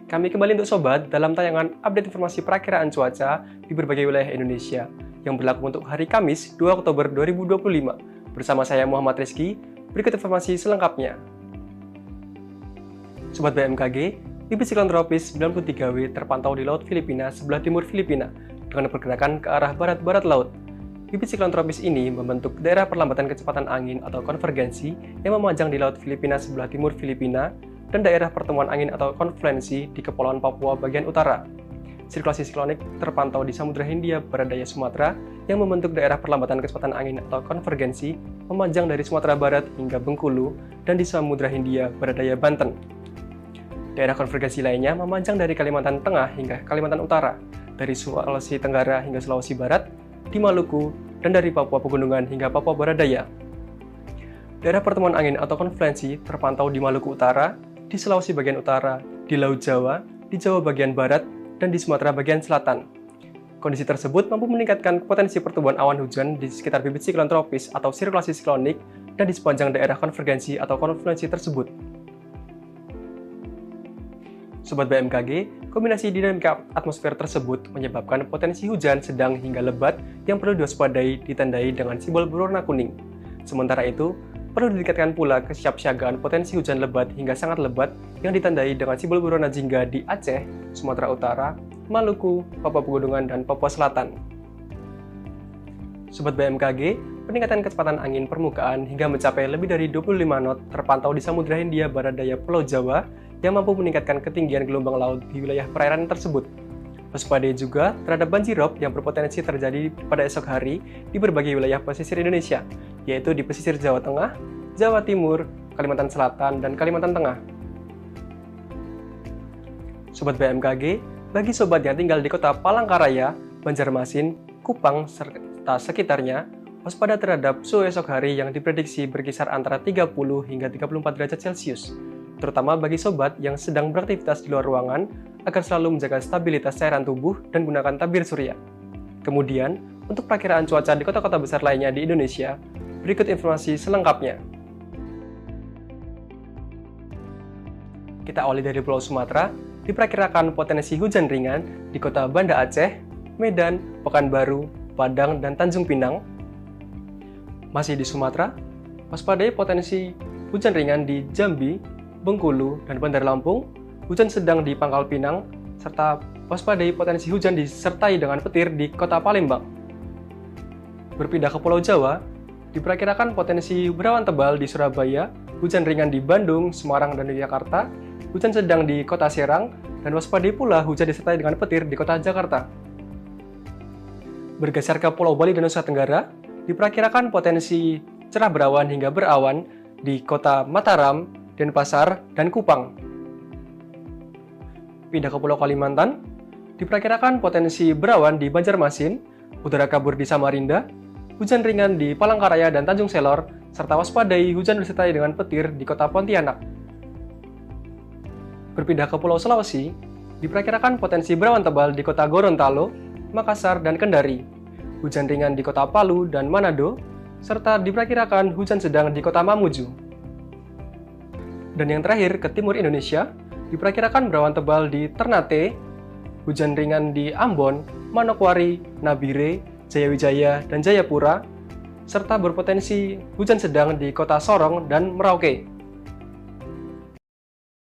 Kami kembali untuk Sobat dalam tayangan update informasi perakiraan cuaca di berbagai wilayah Indonesia yang berlaku untuk hari Kamis 2 Oktober 2025. Bersama saya Muhammad Rizky, berikut informasi selengkapnya. Sobat BMKG, bibit siklon tropis 93W terpantau di Laut Filipina sebelah timur Filipina dengan pergerakan ke arah barat-barat laut. Bibit siklon tropis ini membentuk daerah perlambatan kecepatan angin atau konvergensi yang memanjang di Laut Filipina sebelah timur Filipina dan daerah pertemuan angin atau konfluensi di Kepulauan Papua bagian utara. Sirkulasi siklonik terpantau di Samudra Hindia Barat Daya Sumatera yang membentuk daerah perlambatan kecepatan angin atau konvergensi memanjang dari Sumatera Barat hingga Bengkulu dan di Samudra Hindia Barat Daya Banten. Daerah konvergensi lainnya memanjang dari Kalimantan Tengah hingga Kalimantan Utara, dari Sulawesi Tenggara hingga Sulawesi Barat, di Maluku, dan dari Papua Pegunungan hingga Papua Barat Daya. Daerah pertemuan angin atau konfluensi terpantau di Maluku Utara, di Sulawesi bagian utara, di Laut Jawa, di Jawa bagian barat, dan di Sumatera bagian selatan. Kondisi tersebut mampu meningkatkan potensi pertumbuhan awan hujan di sekitar bibit siklon tropis atau sirkulasi siklonik dan di sepanjang daerah konvergensi atau konfluensi tersebut. Sobat BMKG, kombinasi dinamika atmosfer tersebut menyebabkan potensi hujan sedang hingga lebat yang perlu diwaspadai ditandai dengan simbol berwarna kuning. Sementara itu, perlu ditingkatkan pula kesiapsiagaan potensi hujan lebat hingga sangat lebat yang ditandai dengan simbol berwarna jingga di Aceh, Sumatera Utara, Maluku, Papua Pegunungan, dan Papua Selatan. Sobat BMKG, peningkatan kecepatan angin permukaan hingga mencapai lebih dari 25 knot terpantau di Samudra Hindia Barat Daya Pulau Jawa yang mampu meningkatkan ketinggian gelombang laut di wilayah perairan tersebut. Waspadai juga terhadap banjirop yang berpotensi terjadi pada esok hari di berbagai wilayah pesisir Indonesia, yaitu di pesisir Jawa Tengah, Jawa Timur, Kalimantan Selatan, dan Kalimantan Tengah. Sobat BMKG, bagi sobat yang tinggal di kota Palangkaraya, Banjarmasin, Kupang, serta sekitarnya, waspada terhadap suhu esok hari yang diprediksi berkisar antara 30 hingga 34 derajat Celcius, terutama bagi sobat yang sedang beraktivitas di luar ruangan agar selalu menjaga stabilitas cairan tubuh dan gunakan tabir surya. Kemudian, untuk perakiraan cuaca di kota-kota besar lainnya di Indonesia, berikut informasi selengkapnya. Kita awali dari Pulau Sumatera, diperkirakan potensi hujan ringan di kota Banda Aceh, Medan, Pekanbaru, Padang, dan Tanjung Pinang. Masih di Sumatera, waspadai potensi hujan ringan di Jambi, Bengkulu, dan Bandar Lampung, hujan sedang di Pangkal Pinang, serta waspadai potensi hujan disertai dengan petir di kota Palembang. Berpindah ke Pulau Jawa, diperkirakan potensi berawan tebal di Surabaya, hujan ringan di Bandung, Semarang, dan Yogyakarta, hujan sedang di kota Serang, dan waspadai pula hujan disertai dengan petir di kota Jakarta. Bergeser ke Pulau Bali dan Nusa Tenggara, diperkirakan potensi cerah berawan hingga berawan di kota Mataram, Denpasar, dan Kupang. Pindah ke Pulau Kalimantan, diperkirakan potensi berawan di Banjarmasin, udara kabur di Samarinda, hujan ringan di Palangkaraya dan Tanjung Selor, serta waspadai hujan disertai dengan petir di kota Pontianak. Berpindah ke Pulau Sulawesi, diperkirakan potensi berawan tebal di kota Gorontalo, Makassar, dan Kendari, hujan ringan di kota Palu dan Manado, serta diperkirakan hujan sedang di kota Mamuju. Dan yang terakhir, ke timur Indonesia, diperkirakan berawan tebal di Ternate, hujan ringan di Ambon, Manokwari, Nabire, Jayawijaya, dan Jayapura, serta berpotensi hujan sedang di kota Sorong dan Merauke.